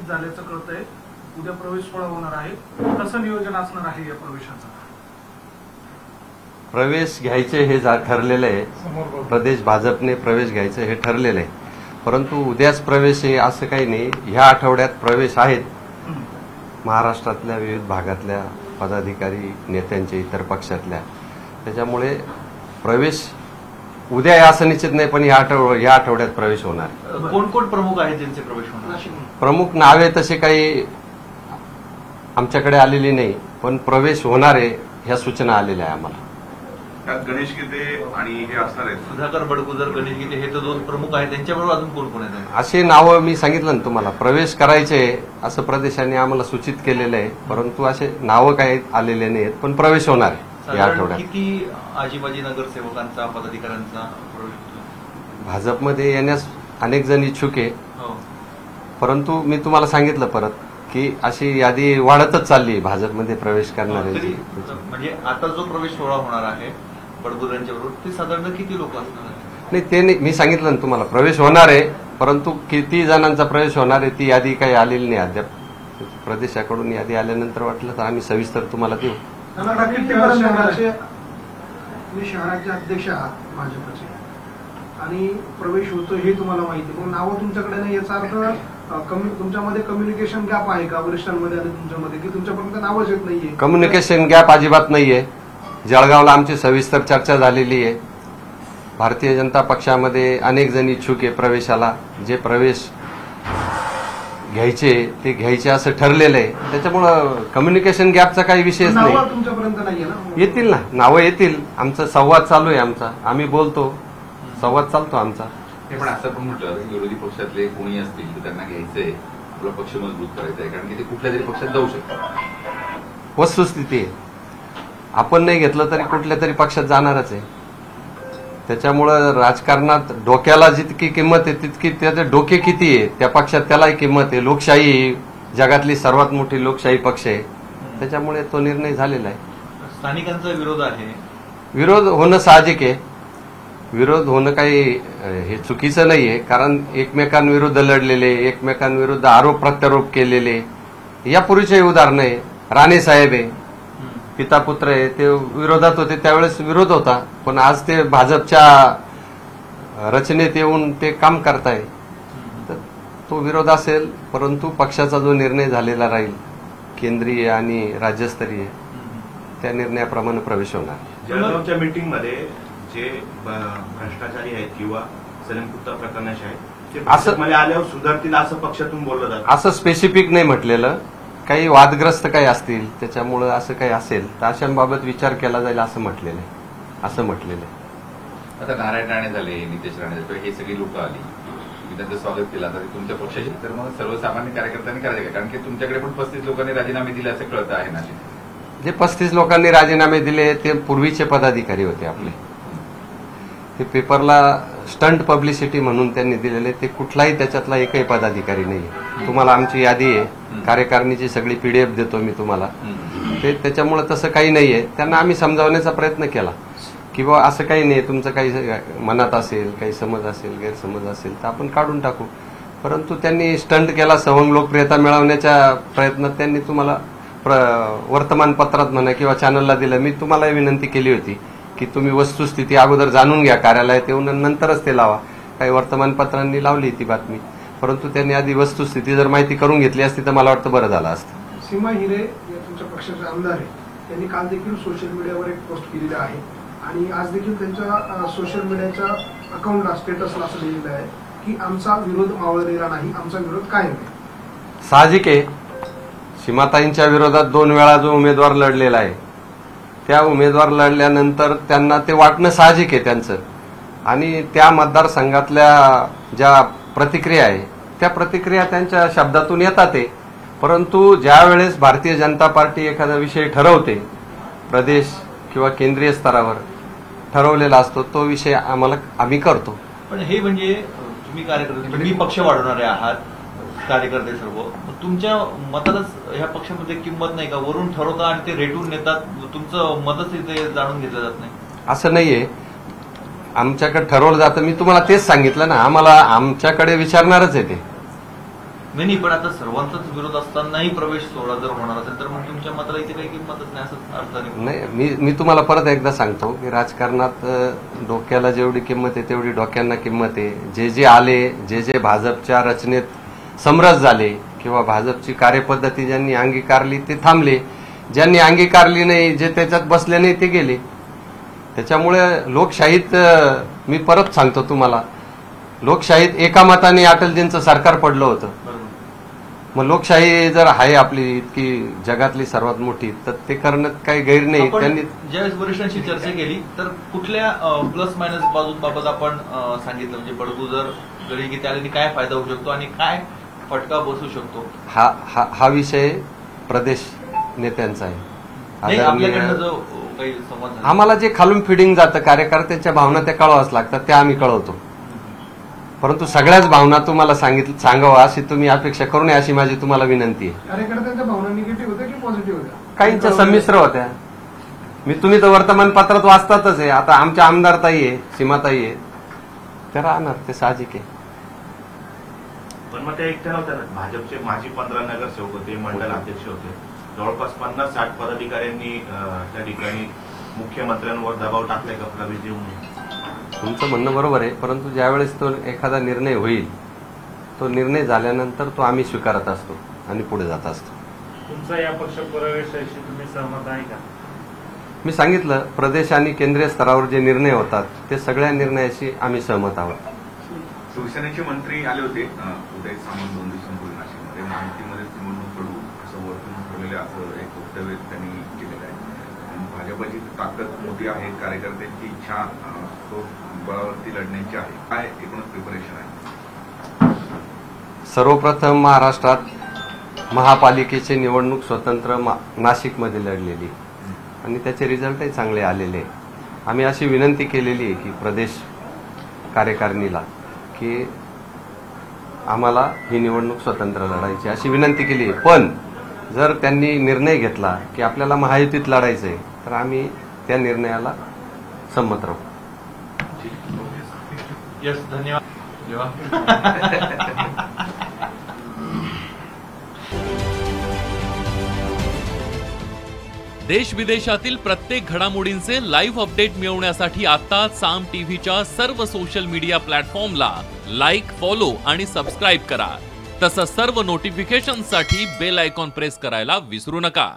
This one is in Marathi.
निश्चित झाल्याचं कळतंय. उद्या प्रवेश सोहळा होणार आहे. कसं नियोजन असणार आहे या प्रवेशाचं? प्रवेश घ्यायचे हे ठरलेलं आहे. प्रदेश भाजपने प्रवेश घ्यायचं हे ठरलेलं आहे. परंतु उद्याच प्रवेश आहे असं काही नाही. ह्या आठवड्यात प्रवेश आहेत. महाराष्ट्रातल्या विविध भागातल्या पदाधिकारी नेत्यांचे, इतर पक्षातल्या. त्याच्यामुळे प्रवेश उद्या आहे असं निश्चित नाही, पण या आठवड्यात प्रवेश होणार. कोण कोण प्रमुख आहेत ज्यांचे प्रवेश होणार? प्रमुख नावे तसे काही आमच्याकडे आलेली नाही, पण प्रवेश होणार आहे ह्या सूचना आलेल्या आहे आम्हाला. त्यात गणेश गीते आणि हे असणार आहेत. सुधाकर बडगुजर, गणेश गीते हे तर दोन प्रमुख आहेत. त्यांच्याबरोबर अजून कोण कोण आहेत? असे नावं मी सांगितलं ना तुम्हाला. प्रवेश करायचे असं प्रदेशाने आम्हाला सूचित केलेलं आहे, परंतु असे नावं काही आलेले नाहीत, पण प्रवेश होणार आहे या आठवड्यात. किती आजीबाजी नगरसेवकांचा, पदाधिकाऱ्यांचा प्रवेश? भाजपमध्ये येण्यास अनेक जण इच्छुक आहे, परंतु मी तुम्हाला सांगितलं परत की अशी यादी वाढतच चालली भाजपमध्ये प्रवेश करणाऱ्यांची. म्हणजे आता जो प्रवेश सोहळा होणार आहे बडगुजरांच्या बरोबर, ते साधारण किती लोक असणार? नाही, ते नाही, मी सांगितलं ना तुम्हाला प्रवेश होणार आहे, परंतु किती जणांचा प्रवेश होणार आहे ती यादी काही आलेली नाही अद्याप. प्रदेशाकडून यादी आल्यानंतर वाटलं तर आम्ही सविस्तर तुम्हाला देऊ. शहराचे अध्यक्ष आहात भाजपचे आणि प्रवेश होतो हे तुम्हाला माहिती, पण नावं तुमच्याकडे नाही. याचा अर्थ तुमच्यामध्ये कम्युनिकेशन गॅप आहे का वरिष्ठांमध्ये आणि तुमच्यामध्ये, की तुमच्यापर्यंत नावच येत नाहीये? कम्युनिकेशन गॅप अजिबात नाहीये. जळगावला आमची सविस्तर चर्चा झालेली आहे. भारतीय जनता पक्षामध्ये अनेक जण इच्छुक आहे प्रवेशाला. जे प्रवेश घ्यायचे ते घ्यायचे असं ठरलेलं आहे. त्याच्यामुळं कम्युनिकेशन गॅपचा काही विषयच नाही. तुमच्यापर्यंत नाहीये ना? येतील ना, नावं येतील. आमचा संवाद चालू आहे. आमचा आम्ही बोलतो, संवाद चालतो आमचा. पण असं पण म्हटलं की विरोधी पक्षातले कोणी असतील तर त्यांना घ्यायचंय, आपला पक्ष मजबूत करायचा आहे, कारण की ते कुठल्या तरी पक्षात जाऊ शकतात. वस्तुस्थिती आहे. आपण नाही घेतलं तरी कुठल्या तरी पक्षात जाणारच आहे. त्याच्यामुळं राजकारणात डोक्याला जितकी किंमत आहे तितकी त्याचे डोके किती आहे त्या पक्षात त्यालाही किंमत आहे. लोकशाही जगातली सर्वात मोठी लोकशाही पक्ष आहे. त्याच्यामुळे तो निर्णय झालेला आहे. स्थानिकांचा विरोध आहे. विरोध होणं साहजिक आहे. विरोध होणं काही हे चुकीचं नाहीये, कारण एकमेकांविरुद्ध लढलेले, एकमेकांविरुद्ध आरोप प्रत्यारोप केलेले यापूर्वीचे उदाहरण आहे. राणे साहेब आहे, पिता पुत्र आहे, ते विरोधात होते त्यावेळेस विरोध होता, पण आज ते भाजपच्या रचनेत येऊन ते काम करताय. तर तो विरोध असेल, परंतु पक्षाचा जो निर्णय झालेला राहील केंद्रीय आणि राज्यस्तरीय त्या निर्णयाप्रमाणे प्रवेश होणार. जळगावच्या मीटिंगमध्ये जे भ्रष्टाचारी आहेत किंवा सलीम प्रकरणाचे आहेत ते भाजपमध्ये आल्यावर सुधारतील असं पक्षातून बोललं जातं. असं स्पेसिफिक नाही म्हटलेलं. काही वादग्रस्त काही असतील त्याच्यामुळं असं काही असेल तर अशांबाबत विचार केला जाईल असं म्हटलेलं आहे. आता नारायण राणे झाले, नितेश राणे झाले, हे सगळी लोक आली, तुम्ही त्यांचं स्वागत केलं. आता तुमच्या पक्षाची तर मग सर्वसामान्य कार्यकर्त्यांनी करायचं काय? कारण की तुमच्याकडे पण 35 लोकांनी राजीनामे दिले असं कळतं आहे ना. जे 35 लोकांनी राजीनामे दिले ते पूर्वीचे पदाधिकारी होते आपले. ते पेपरला स्टंट पब्लिसिटी म्हणून त्यांनी दिलेले, ते कुठलाही त्याच्यातला एकही पदाधिकारी नाही. तुम्हाला आमची यादी आहे, कार्यकारिणीची सगळी PDF देतो मी तुम्हाला. ते त्याच्यामुळे तसं काही नाहीये. त्यांना आम्ही समजावण्याचा प्रयत्न केला की बाबा असं काही नाही, तुमचं काही मनात असेल, काही समज असेल, गैरसमज असेल तर आपण काढून टाकू. परंतु त्यांनी स्टंट केला. सवंग लोकप्रियता मिळवण्याच्या प्रयत्नात त्यांनी तुम्हाला वर्तमानपत्रात म्हणा किंवा चॅनलला दिलं. मी तुम्हाला विनंती केली होती की तुम्ही वस्तुस्थिती अगोदर जाणून घ्या, कार्यालयात येऊन नंतरच ते लावा. काही वर्तमानपत्रांनी लावली ती बातमी, परंतु त्यांनी आधी वस्तुस्थिती जर माहिती करून घेतली असती तर मला वाटतं बरं झालं असतं. सीमा हिरे या तुमच्या पक्षाचे आमदार आहे, त्यांनी काल देखील सोशल मीडियावर एक पोस्ट केलेली आहे आणि आज देखील त्यांच्या सोशल मीडियाच्या अकाउंटला, स्टेटसला असं लिहिलेलं आहे की आमचा विरोध मावळलेला नाही, आमचा विरोध कायम आहे. साहजिक आहे. सीमाताईंच्या विरोधात 2 वेळा जो उमेदवार लढलेला आहे त्या उमेदवार लढल्यानंतर त्यांना ते वाटणं साहजिक आहे त्यांचं. आणि त्या मतदारसंघातल्या ज्या प्रतिक्रिया आहे त्या प्रतिक्रिया त्यांच्या शब्दातून येतात आहे. परंतु ज्या वेळेस भारतीय जनता पार्टी एखादा विषय ठरवते, प्रदेश किंवा केंद्रीय स्तरावर ठरवलेला असतो, तो विषय आम्ही करतो. पण हे म्हणजे तुम्ही कार्यकर्ते, तुम्ही पक्ष वाढवणारे आहात, कार्यकर्ते सर्व, तुमच्या मतालाच ह्या पक्षामध्ये किंमत नाही का? वरून ठरवता आणि ते रेटून नेतात, तुमचं मतच इथे जाणून घेतलं जात नाही असं नाहीये. आमच्याकडे ठरवलं जातं. मी तुम्हाला तेच सांगितलं ना, आम्हाला आमच्याकडे विचारणारच आहे ते. नाही पण आता सर्वांचाच विरोध असतानाही प्रवेश सोहळा जर होणार असेल तर मग तुमच्या मताला इथे काही किंमतच नाही असं अर्थ नाही. मी तुम्हाला परत एकदा सांगतो की राजकारणात डोक्याला जेवढी किंमत आहे तेवढी डोक्यांना किंमत आहे. जे जे आले, जे जे भाजपच्या रचनेत समरस झाले किंवा भाजपची कार्यपद्धती ज्यांनी अंगीकारली ते थांबले, ज्यांनी अंगीकारली नाही, जे त्याच्यात बसले नाही ते गेले. त्याच्यामुळे लोकशाहीत मी परत सांगतो तुम्हाला, लोकशाहीत एका मताने अटलजींचं सरकार पडलं होतं. मग लोकशाही जर आहे आपली इतकी जगातली सर्वात मोठी, तर ते करण्यात काही गैर नाही. त्यांनी ज्यावेळेस वरिष्ठांशी चर्चा केली तर कुठल्या प्लस मायनस बाबत आपण सांगितलं, म्हणजे बडगू जर जरी की त्याने काय फायदा होऊ शकतो आणि काय फटका बसू शकतो, हा विषय प्रदेश नेत्यांचा आहे. आपल्याकडनं जो काही संवाद झाला, आम्हाला जे खालून फिडिंग जातं, कार्यकर्त्यांच्या भावना त्या कळवाच लागतात, त्या आम्ही कळवतो. परंतु सगळ्याच भावना तुम्हाला सांगावा अशी तुम्ही अपेक्षा करू नये अशी माझी तुम्हाला विनंती आहे. कार्यकर्त्यांच्या भावना निगेटिव्ह होत्या की पॉझिटिव्ह होत्या? काहींच्या संमिश्र होत्या. तुम्ही तर वर्तमानपत्रात वाचतातच आहे. आता आमच्या आमदारताई आहे, सीमाताई आहे, ते राहणार, ते साहजिक आहे. पण मग त्या एकट्या नव्हत्या ना. भाजपचे माजी 15 नगरसेवक होते, मंडल अध्यक्ष होते. जवळपास 50-60 पदाधिकाऱ्यांनी त्या ठिकाणी मुख्यमंत्र्यांवर दबाव टाकलाय का प्रवेश देऊ नये? तुमचं म्हणणं बरोबर आहे, परंतु ज्यावेळेस तो एखादा निर्णय होईल, तो निर्णय झाल्यानंतर तो आम्ही स्वीकारत असतो आणि पुढे जात असतो. तुमचा या पक्ष प्रवेशाशी तुम्ही सहमत आहे का? मी सांगितलं, प्रदेश आणि केंद्रीय स्तरावर जे निर्णय होतात ते सगळ्या निर्णयाशी आम्ही सहमत आहोत. शिवसेनेचे मंत्री आले होते उदय सामंत 2 दिवसांपूर्वी नाशिकमध्ये. माहितीमध्ये निवडणूक लढू असं वरतून ठरलेलं असं एक वक्तव्य त्यांनी केलेलं आहे. आणि भाजपची ताकद मोठी आहे, कार्यकर्त्यांची इच्छा तो बळावरती लढण्याची आहे. काय एकूणच प्रिपरेशन आहे? सर्वप्रथम महाराष्ट्रात महापालिकेची निवडणूक स्वतंत्र नाशिकमध्ये लढलेली आणि त्याचे रिझल्टही चांगले आलेले. आम्ही अशी विनंती केलेली आहे की प्रदेश कार्यकारिणीला की आम्हाला ही निवडणूक स्वतंत्र लढायची अशी विनंती केली आहे. पण जर त्यांनी निर्णय घेतला की आपल्याला महायुतीत लढायचंय तर आम्ही त्या निर्णयाला संमत राहू. यस, धन्यवाद. देश विदेशातील प्रत्येक घडामोडींचे लाईव्ह अपडेट मिळवण्यासाठी आता साम टीव्हीच्या सर्व सोशल मीडिया प्लॅटफॉर्मला लाईक, फॉलो आणि सबस्क्राईब करा. तसंच सर्व नोटिफिकेशनसाठी बेल आयकॉन प्रेस करायला विसरू नका.